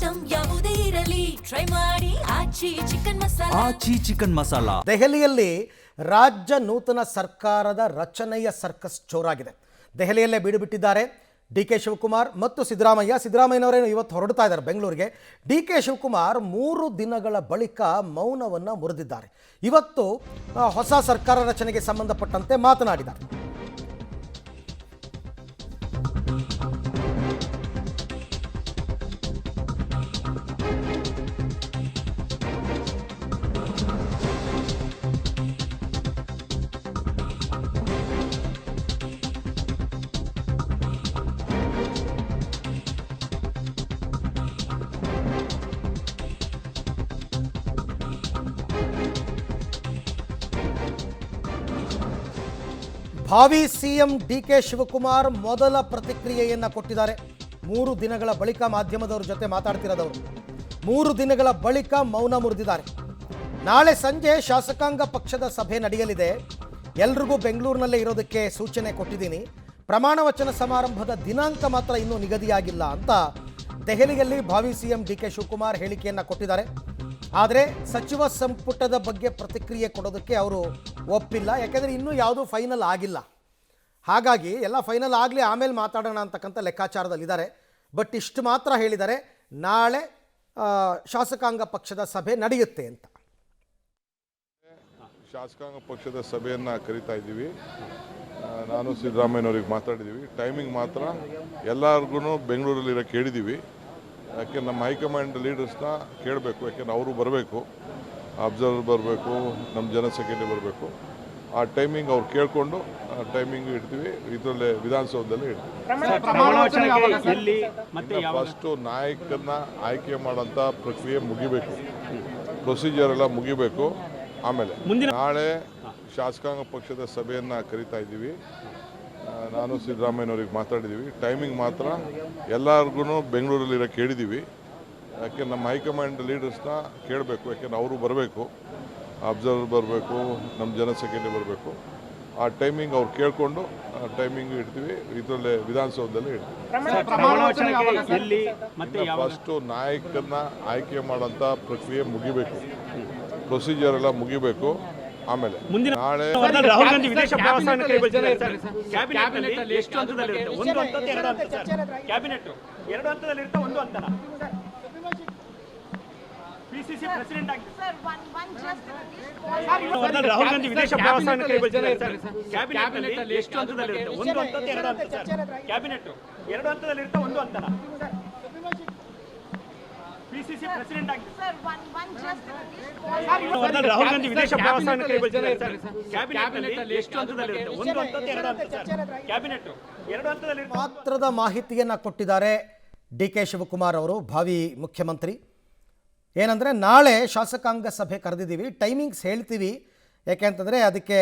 Item ಯಾವುದೇ ಇರಲಿ try ಮಾಡಿ ಆಚಿ ಚಿಕನ್ ಮಸಾಲಾ. ದೆಹಲಿಯಲ್ಲಿ ರಾಜ್ಯ ನೂತನ ಸರ್ಕಾರದ ರಚನೆಯ ಸರ್ಕಸ್ ಜೋರಾಗಿದೆ. ದೆಹಲಿಯಲ್ಲೇ ಬೀಡು ಬಿಟ್ಟಿದ್ದಾರೆ ಡಿ ಕೆ ಶಿವಕುಮಾರ್ ಮತ್ತು ಸಿದ್ದರಾಮಯ್ಯನವರೇನು ಇವತ್ತು ಹೊರಡ್ತಾ ಇದ್ದಾರೆ ಬೆಂಗಳೂರಿಗೆ. ಡಿ ಕೆ ಶಿವಕುಮಾರ್ 3 ದಿನಗಳ ಬಳಿಕ ಮೌನವನ್ನು ಮುರಿದಿದ್ದಾರೆ. ಇವತ್ತು ಹೊಸ ಸರ್ಕಾರ ರಚನೆಗೆ ಸಂಬಂಧಪಟ್ಟಂತೆ ಮಾತನಾಡಿದ್ದಾರೆ. ಭಾವಿ ಸಿಎಂ ಡಿ ಕೆ ಶಿವಕುಮಾರ್ ಮೊದಲ ಪ್ರತಿಕ್ರಿಯೆಯನ್ನು ಕೊಟ್ಟಿದ್ದಾರೆ. 3 ದಿನಗಳ ಬಳಿಕ ಮಾಧ್ಯಮದವ್ರ ಜೊತೆ ಮಾತಾಡ್ತಿರೋದವರು 3 ದಿನಗಳ ಬಳಿಕ ಮೌನ ಮುರಿದಿದ್ದಾರೆ. ನಾಳೆ ಸಂಜೆ ಶಾಸಕಾಂಗ ಪಕ್ಷದ ಸಭೆ ನಡೆಯಲಿದೆ. ಎಲ್ರಿಗೂ ಬೆಂಗಳೂರಿನಲ್ಲೇ ಇರೋದಕ್ಕೆ ಸೂಚನೆ ಕೊಟ್ಟಿದ್ದೀನಿ. ಪ್ರಮಾಣ ವಚನ ಸಮಾರಂಭದ ದಿನಾಂಕ ಮಾತ್ರ ಇನ್ನೂ ನಿಗದಿಯಾಗಿಲ್ಲ ಅಂತ ದೆಹಲಿಯಲ್ಲಿ ಭಾವಿ ಸಿಎಂ ಡಿ ಕೆ ಶಿವಕುಮಾರ್ ಹೇಳಿಕೆಯನ್ನು ಕೊಟ್ಟಿದ್ದಾರೆ. ಆದರೆ ಸಚಿವ ಸಂಪುಟದ ಬಗ್ಗೆ ಪ್ರತಿಕ್ರಿಯೆ ಕೊಡೋದಕ್ಕೆ ಅವರು ಒಪ್ಪಿಲ್ಲ. ಯಾಕೆಂದರೆ ಇನ್ನೂ ಯಾವುದೂ ಫೈನಲ್ ಆಗಿಲ್ಲ. ಹಾಗಾಗಿ ಎಲ್ಲ ಫೈನಲ್ ಆಗಲಿ ಆಮೇಲೆ ಮಾತಾಡೋಣ ಅಂತಕ್ಕಂಥ ಲೆಕ್ಕಾಚಾರದಲ್ಲಿದ್ದಾರೆ. ಬಟ್ ಇಷ್ಟು ಮಾತ್ರ ಹೇಳಿದ್ದಾರೆ, ನಾಳೆ ಶಾಸಕಾಂಗ ಪಕ್ಷದ ಸಭೆ ನಡೆಯುತ್ತೆ ಅಂತ. ಶಾಸಕಾಂಗ ಪಕ್ಷದ ಸಭೆಯನ್ನು ಕರೀತಾ ಇದ್ದೀವಿ. ನಾನು ಸಿದ್ದರಾಮಯ್ಯನವ್ರಿಗೆ ಮಾತಾಡಿದ್ದೀವಿ. ಟೈಮಿಂಗ್ ಮಾತ್ರ ಎಲ್ಲರಿಗೂ ಬೆಂಗಳೂರಲ್ಲಿರೋಕ್ಕೆ ಹೇಳಿದ್ದೀವಿ. ಯಾಕೆ ನಮ್ಮ ಹೈಕಮಾಂಡ್ ಲೀಡರ್ಸ್ನ ಕೇಳಬೇಕು. ಯಾಕೆಂದ್ರೆ ಅವರು ಬರಬೇಕು, ಅಬ್ಸರ್ವರ್ ಬರಬೇಕು, ನಮ್ಮ ಜನರಲ್ ಸೆಕ್ರೆಟರಿ ಬರಬೇಕು. ಆ ಟೈಮಿಂಗ್ ಅವ್ರು ಕೇಳಿಕೊಂಡು ಟೈಮಿಂಗ್ ಇಡ್ತೀವಿ. ಇದರಲ್ಲೇ ವಿಧಾನಸೌಧದಲ್ಲೇ ಇಡ್ತೀವಿ. ಫಸ್ಟು ನಾಯಕನ ಆಯ್ಕೆ ಮಾಡೋಂಥ ಪ್ರಕ್ರಿಯೆ ಮುಗಿಬೇಕು, ಪ್ರೊಸೀಜರ್ ಎಲ್ಲ ಮುಗಿಬೇಕು. ಆಮೇಲೆ ನಾಳೆ ಶಾಸಕಾಂಗ ಪಕ್ಷದ ಸಭೆಯನ್ನು ಕರೀತಾ ಇದ್ದೀವಿ. ನಾನು ಸಿದ್ದರಾಮಯ್ಯನವ್ರಿಗೆ ಮಾತಾಡಿದ್ದೀವಿ. ಟೈಮಿಂಗ್ ಮಾತ್ರ ಎಲ್ಲರಿಗೂ ಬೆಂಗಳೂರಲ್ಲಿರೋಕ್ಕೆ ಹೇಳಿದ್ದೀವಿ. ಯಾಕೆ ನಮ್ಮ ಹೈಕಮಾಂಡ್ ಲೀಡರ್ಸ್ನ ಕೇಳಬೇಕು. ಯಾಕೆಂದ್ರೆ ಅವರು ಬರಬೇಕು, ಅಬ್ಸರ್ವರ್ ಬರಬೇಕು, ನಮ್ಮ ಜನರಲ್ ಸೆಕ್ರೆಟರಿ ಬರಬೇಕು. ಆ ಟೈಮಿಂಗ್ ಅವ್ರು ಕೇಳಿಕೊಂಡು ಟೈಮಿಂಗ್ ಇಡ್ತೀವಿ. ಇದರಲ್ಲೇ ವಿಧಾನಸೌಧದಲ್ಲೇ ಇಡ್ತೀವಿ. ಫಸ್ಟು ನಾಯಕನ ಆಯ್ಕೆ ಮಾಡೋಂಥ ಪ್ರಕ್ರಿಯೆ ಮುಗಿಬೇಕು, ಪ್ರೊಸೀಜರ್ ಎಲ್ಲ ಮುಗಿಬೇಕು. ಆಮೇಲೆ ನಾಳೆ ರಾಹುಲ್ ಗಾಂಧಿ ವಿದೇಶ ಪ್ರವಾಸವನ್ನು ಕೈಗೊಳ್ಳುತ್ತಿದ್ದಾರೆ ಸರ್. ಕ್ಯಾಬಿನೆಟ್ ಎಷ್ಟು ಹಂತದಲ್ಲಿರುತ್ತೆ? ಒಂದು ಹಂತ, 2 ಹಂತ ಸರ್. ಕ್ಯಾಬಿನೆಟ್ 2 ಹಂತದಲ್ಲಿರುತ್ತೆ, 1 ಹಂತನ ಪಿಸಿಸಿ ಪ್ರೆಸಿಡೆಂಟ್ ಆಗಿ ರಾಹುಲ್ ಗಾಂಧಿ ವಿದೇಶ ಪ್ರವಾಸವನ್ನು ಕೈಗೊಳ್ಳುತ್ತಿದ್ದಾರೆ ಸರ್. ಕ್ಯಾಬಿನೆಟ್ ಎಷ್ಟು ಹಂತದಲ್ಲಿರುತ್ತೆ? 1 ಹಂತ, 2 ಹಂತ ಸರ್. ಕ್ಯಾಬಿನೆಟ್ 2 ಹಂತದಲ್ಲಿರುತ್ತೆ, 1 ಹಂತನ ಪಿಸಿಸಿ ಪ್ರೆಸಿಡೆಂಟ್ ಆಗಿ ರಾಹುಲ್ ಗಾಂಧಿ ವಿದೇಶ ಪ್ರವಾಸವನ್ನು ಕೈಗೊಳ್ಳುತ್ತಿದ್ದಾರೆ ಸರ್. ಕ್ಯಾಬಿನೆಟ್ ಎಷ್ಟು ಹಂತದಲ್ಲಿರುತ್ತೆ? 1 ಹಂತ, 2 ಹಂತ ಸರ್. ಕ್ಯಾಬಿನೆಟ್ 2 ಹಂತದಲ್ಲಿ ಮಾತ್ರದ ಮಾಹಿತಿಯನ್ನು ಕೊಟ್ಟಿದ್ದಾರೆ ಡಿ ಕೆ ಶಿವಕುಮಾರ್ ಅವರು, ಭಾವಿ ಮುಖ್ಯಮಂತ್ರಿ. ಏನಂದರೆ ನಾಳೆ ಶಾಸಕಾಂಗ ಸಭೆ ಕರೆದಿದ್ದೀವಿ, ಟೈಮಿಂಗ್ಸ್ ಹೇಳ್ತೀವಿ. ಯಾಕೆಂತಂದರೆ ಅದಕ್ಕೆ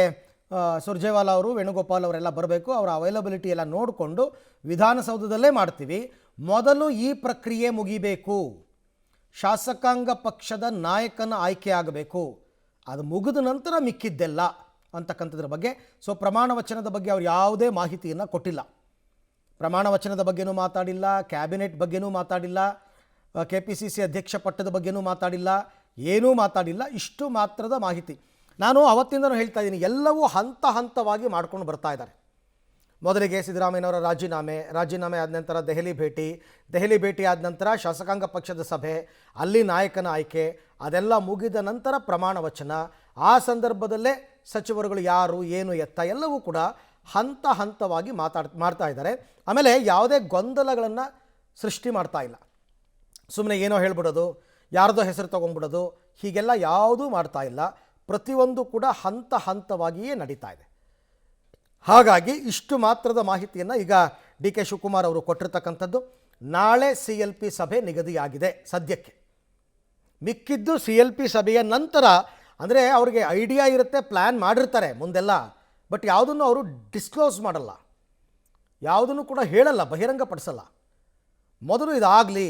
ಸುರ್ಜೇವಾಲಾ ಅವರು, ವೇಣುಗೋಪಾಲ್ ಅವರೆಲ್ಲ ಬರಬೇಕು. ಅವರ ಅವೈಲಬಿಲಿಟಿ ಎಲ್ಲ ನೋಡಿಕೊಂಡು ವಿಧಾನಸೌಧದಲ್ಲೇ ಮಾಡ್ತೀವಿ. ಮೊದಲು ಈ ಪ್ರಕ್ರಿಯೆ ಮುಗಿಬೇಕು, ಶಾಸಕಾಂಗ ಪಕ್ಷದ ನಾಯಕನ ಆಯ್ಕೆ ಆಗಬೇಕು. ಅದು ಮುಗಿದ ನಂತರ ಮಿಕ್ಕಿದ್ದೆಲ್ಲ ಅಂತಕ್ಕಂಥದ್ರ ಬಗ್ಗೆ. ಸೊ ಪ್ರಮಾಣ ವಚನದ ಬಗ್ಗೆ ಅವರು ಯಾವುದೇ ಮಾಹಿತಿಯನ್ನು ಕೊಟ್ಟಿಲ್ಲ. ಪ್ರಮಾಣ ವಚನದ ಬಗ್ಗೆನೂ ಮಾತಾಡಿಲ್ಲ, ಕ್ಯಾಬಿನೆಟ್ ಬಗ್ಗೆನೂ ಮಾತಾಡಿಲ್ಲ, KPCC ಅಧ್ಯಕ್ಷ ಪಟ್ಟದ ಬಗ್ಗೆನೂ ಮಾತಾಡಿಲ್ಲ, ಏನೂ ಮಾತಾಡಿಲ್ಲ. ಇಷ್ಟು ಮಾತ್ರದ ಮಾಹಿತಿ. ನಾನು ಅವತ್ತಿಂದನೂ ಹೇಳ್ತಾ ಇದ್ದೀನಿ, ಎಲ್ಲವೂ ಹಂತ ಹಂತವಾಗಿ ಮಾಡ್ಕೊಂಡು ಬರ್ತಾ ಇದ್ದಾರೆ. ಮೊದಲಿಗೆ ಸಿದ್ದರಾಮಯ್ಯನವರ ರಾಜೀನಾಮೆ ಆದ ನಂತರ ದೆಹಲಿ ಭೇಟಿ ಆದ ನಂತರ ಶಾಸಕಾಂಗ ಪಕ್ಷದ ಸಭೆ, ಅಲ್ಲಿ ನಾಯಕನ ಆಯ್ಕೆ, ಅದೆಲ್ಲ ಮುಗಿದ ನಂತರ ಪ್ರಮಾಣ ವಚನ. ಆ ಸಂದರ್ಭದಲ್ಲೇ ಸಚಿವರುಗಳು ಯಾರು, ಏನು, ಎತ್ತ ಎಲ್ಲವೂ ಕೂಡ ಹಂತ ಹಂತವಾಗಿ ಮಾಡ್ತಾ ಇದ್ದಾರೆ. ಆಮೇಲೆ ಯಾವುದೇ ಗೊಂದಲಗಳನ್ನು ಸೃಷ್ಟಿ ಮಾಡ್ತಾ ಇಲ್ಲ. ಸುಮ್ಮನೆ ಏನೋ ಹೇಳ್ಬಿಡೋದು, ಯಾರ್ದೋ ಹೆಸರು ತೊಗೊಂಡ್ಬಿಡೋದು, ಹೀಗೆಲ್ಲ ಯಾವುದೂ ಮಾಡ್ತಾ ಇಲ್ಲ. ಪ್ರತಿಯೊಂದು ಕೂಡ ಹಂತ ಹಂತವಾಗಿಯೇ ನಡೀತಾ ಇದೆ. ಹಾಗಾಗಿ ಇಷ್ಟು ಮಾತ್ರದ ಮಾಹಿತಿಯನ್ನು ಈಗ ಡಿ ಕೆ ಶಿವಕುಮಾರ್ ಅವರು ಕೊಟ್ಟಿರ್ತಕ್ಕಂಥದ್ದು. ನಾಳೆ CLP ಸಭೆ ನಿಗದಿಯಾಗಿದೆ ಸದ್ಯಕ್ಕೆ. ಮಿಕ್ಕಿದ್ದು CLP ಸಭೆಯ ನಂತರ. ಅಂದರೆ ಅವ್ರಿಗೆ ಐಡಿಯಾ ಇರುತ್ತೆ, ಪ್ಲ್ಯಾನ್ ಮಾಡಿರ್ತಾರೆ ಮುಂದೆಲ್ಲ. ಬಟ್ ಯಾವುದನ್ನು ಅವರು ಡಿಸ್ಕ್ಲೋಸ್ ಮಾಡಲ್ಲ, ಯಾವುದನ್ನು ಕೂಡ ಹೇಳಲ್ಲ, ಬಹಿರಂಗಪಡಿಸಲ್ಲ. ಮೊದಲು ಇದಾಗಲಿ.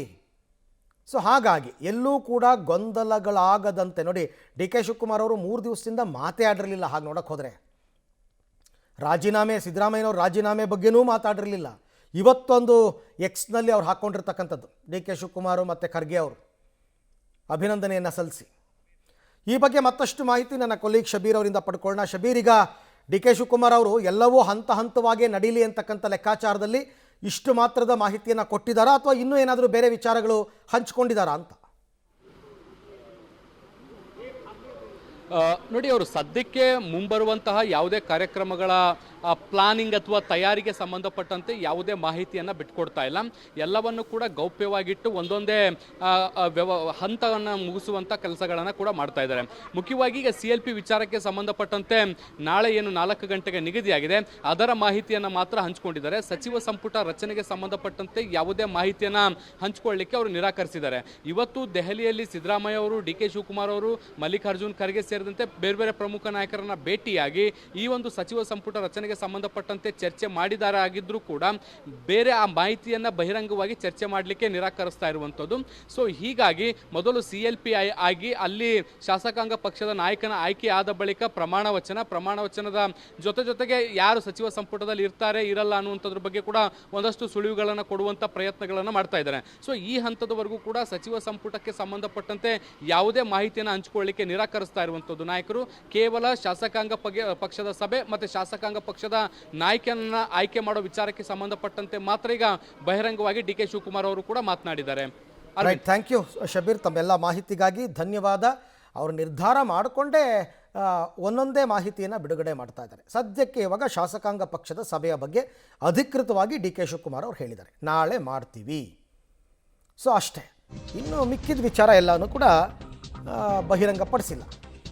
ಸೊ ಹಾಗಾಗಿ ಎಲ್ಲೂ ಕೂಡ ಗೊಂದಲಗಳಾಗದಂತೆ ನೋಡಿ. ಡಿ ಕೆ ಶಿವಕುಮಾರ್ ಅವರು 3 ದಿವಸದಿಂದ ಮಾತೇ ಆಡಿರಲಿಲ್ಲ. ಹಾಗೆ ನೋಡೋಕ್ಕೆ ಹೋದರೆ ಸಿದ್ದರಾಮಯ್ಯನವ್ರ ರಾಜೀನಾಮೆ ಬಗ್ಗೆನೂ ಮಾತಾಡಿರಲಿಲ್ಲ. ಇವತ್ತೊಂದು ಎಕ್ಸ್ನಲ್ಲಿ ಅವ್ರು ಹಾಕ್ಕೊಂಡಿರ್ತಕ್ಕಂಥದ್ದು ಡಿ ಕೆ ಶಿವಕುಮಾರ್ ಮತ್ತು ಖರ್ಗೆ ಅವರು ಅಭಿನಂದನೆಯನ್ನು ಸಲ್ಲಿಸಿ. ಈ ಬಗ್ಗೆ ಮತ್ತಷ್ಟು ಮಾಹಿತಿ ನನ್ನ ಕೊಲೀಗ್ ಶಬೀರ್ ಅವರಿಂದ ಪಡ್ಕೊಳ್ಳೋಣ. ಶಬೀರ್, ಈಗ ಡಿ ಕೆ ಶಿವಕುಮಾರ್ ಅವರು ಎಲ್ಲವೂ ಹಂತ ಹಂತವಾಗಿ ನಡೀಲಿ ಅಂತಕ್ಕಂಥ ಲೆಕ್ಕಾಚಾರದಲ್ಲಿ ಇಷ್ಟು ಮಾತ್ರದ ಮಾಹಿತಿಯನ್ನು ಕೊಟ್ಟಿದ್ದಾರಾ ಅಥವಾ ಇನ್ನೂ ಏನಾದರೂ ಬೇರೆ ವಿಚಾರಗಳು ಹಂಚ್ಕೊಂಡಿದ್ದಾರಾ ಅಂತ? ನೋಡಿ, ಅವರು ಸದ್ಯಕ್ಕೆ ಮುಂಬರುವಂತಹ ಯಾವುದೇ ಕಾರ್ಯಕ್ರಮಗಳ ಪ್ಲಾನಿಂಗ್ ಅಥವಾ ತಯಾರಿಗೆ ಸಂಬಂಧಪಟ್ಟಂತೆ ಯಾವುದೇ ಮಾಹಿತಿಯನ್ನು ಬಿಟ್ಕೊಡ್ತಾ ಇಲ್ಲ. ಎಲ್ಲವನ್ನು ಕೂಡ ಗೌಪ್ಯವಾಗಿಟ್ಟು ಒಂದೊಂದೇ ಹಂತವನ್ನು ಮುಗಿಸುವಂಥ ಕೆಲಸಗಳನ್ನು ಕೂಡ ಮಾಡ್ತಾ ಇದ್ದಾರೆ. ಮುಖ್ಯವಾಗಿ ಈಗ CLP ವಿಚಾರಕ್ಕೆ ಸಂಬಂಧಪಟ್ಟಂತೆ ನಾಳೆ ಏನು 4 ಗಂಟೆಗೆ ನಿಗದಿಯಾಗಿದೆ ಅದರ ಮಾಹಿತಿಯನ್ನು ಮಾತ್ರ ಹಂಚಿಕೊಂಡಿದ್ದಾರೆ. ಸಚಿವ ಸಂಪುಟ ರಚನೆಗೆ ಸಂಬಂಧಪಟ್ಟಂತೆ ಯಾವುದೇ ಮಾಹಿತಿಯನ್ನು ಹಂಚಿಕೊಳ್ಳಲಿಕ್ಕೆ ಅವರು ನಿರಾಕರಿಸಿದ್ದಾರೆ. ಇವತ್ತು ದೆಹಲಿಯಲ್ಲಿ ಸಿದ್ದರಾಮಯ್ಯ ಅವರು, ಡಿ ಕೆ ಶಿವಕುಮಾರ್ ಅವರು, ಮಲ್ಲಿಕಾರ್ಜುನ್ ಖರ್ಗೆ ಸೇರಿದಂತೆ ಬೇರೆ ಬೇರೆ ಪ್ರಮುಖ ನಾಯಕರನ್ನ ಭೇಟಿಯಾಗಿ ಈ ಒಂದು ಸಚಿವ ಸಂಪುಟ ರಚನೆಗೆ ಸಂಬಂಧಪಟ್ಟಂತೆ ಚರ್ಚೆ ಮಾಡಿದ್ದಾರೆ. ಆಗಿದ್ರೂ ಕೂಡ ಬೇರೆ ಆ ಮಾಹಿತಿಯನ್ನ ಬಹಿರಂಗವಾಗಿ ಚರ್ಚೆ ಮಾಡಲಿಕ್ಕೆ ನಿರಾಕರಿಸ್ತಾ ಇರುವಂಥದ್ದು. ಸೊ ಹೀಗಾಗಿ ಮೊದಲು CLP ಆಗಿ ಅಲ್ಲಿ ಶಾಸಕಾಂಗ ಪಕ್ಷದ ನಾಯಕನ ಆಯ್ಕೆ ಆದ ಬಳಿಕ ಪ್ರಮಾಣ ವಚನದ ಜೊತೆಗೆ ಯಾರು ಸಚಿವ ಸಂಪುಟದಲ್ಲಿ ಇರ್ತಾರೆ ಇರಲ್ಲ ಅನ್ನುವಂಥದ್ರ ಬಗ್ಗೆ ಕೂಡ ಒಂದಷ್ಟು ಸುಳಿವುಗಳನ್ನು ಕೊಡುವಂಥ ಪ್ರಯತ್ನಗಳನ್ನು ಮಾಡ್ತಾ ಇದ್ದಾರೆ. ಸೊ ಈ ಹಂತದವರೆಗೂ ಕೂಡ ಸಚಿವ ಸಂಪುಟಕ್ಕೆ ಸಂಬಂಧಪಟ್ಟಂತೆ ಯಾವುದೇ ಮಾಹಿತಿಯನ್ನು ಹಂಚಿಕೊಳ್ಳಲಿಕ್ಕೆ ನಿರಾಕರಿಸ್ತಾ ಇರುವಂಥದ್ದು ನಾಯಕರು. ಕೇವಲ ಶಾಸಕಾಂಗ ಪಕ್ಷದ ಸಭೆ ಮತ್ತು ಶಾಸಕಾಂಗ ಪಕ್ಷದ ನಾಯಕನನ್ನ ಆಯ್ಕೆ ಮಾಡೋ ವಿಚಾರಕ್ಕೆ ಸಂಬಂಧಪಟ್ಟಂತೆ ಮಾತ್ರ ಈಗ ಬಹಿರಂಗವಾಗಿ ಡಿ ಕೆ ಶಿವಕುಮಾರ್ ಅವರು ಕೂಡ ಮಾತನಾಡಿದ್ದಾರೆ. ಥ್ಯಾಂಕ್ ಯು ಶಬೀರ್, ತಮ್ಮೆಲ್ಲ ಮಾಹಿತಿಗಾಗಿ ಧನ್ಯವಾದ. ಅವರು ನಿರ್ಧಾರ ಮಾಡಿಕೊಂಡೇ ಒಂದೊಂದೇ ಮಾಹಿತಿಯನ್ನು ಬಿಡುಗಡೆ ಮಾಡ್ತಾ ಇದ್ದಾರೆ. ಸದ್ಯಕ್ಕೆ ಇವಾಗ ಶಾಸಕಾಂಗ ಪಕ್ಷದ ಸಭೆಯ ಬಗ್ಗೆ ಅಧಿಕೃತವಾಗಿ ಡಿ ಕೆ ಶಿವಕುಮಾರ್ ಅವರು ಹೇಳಿದ್ದಾರೆ, ನಾಳೆ ಮಾಡ್ತೀವಿ. ಸೊ ಅಷ್ಟೇ, ಇನ್ನು ಮಿಕ್ಕಿದ ವಿಚಾರ ಎಲ್ಲನೂ ಕೂಡ ಬಹಿರಂಗಪಡಿಸಿಲ್ಲ.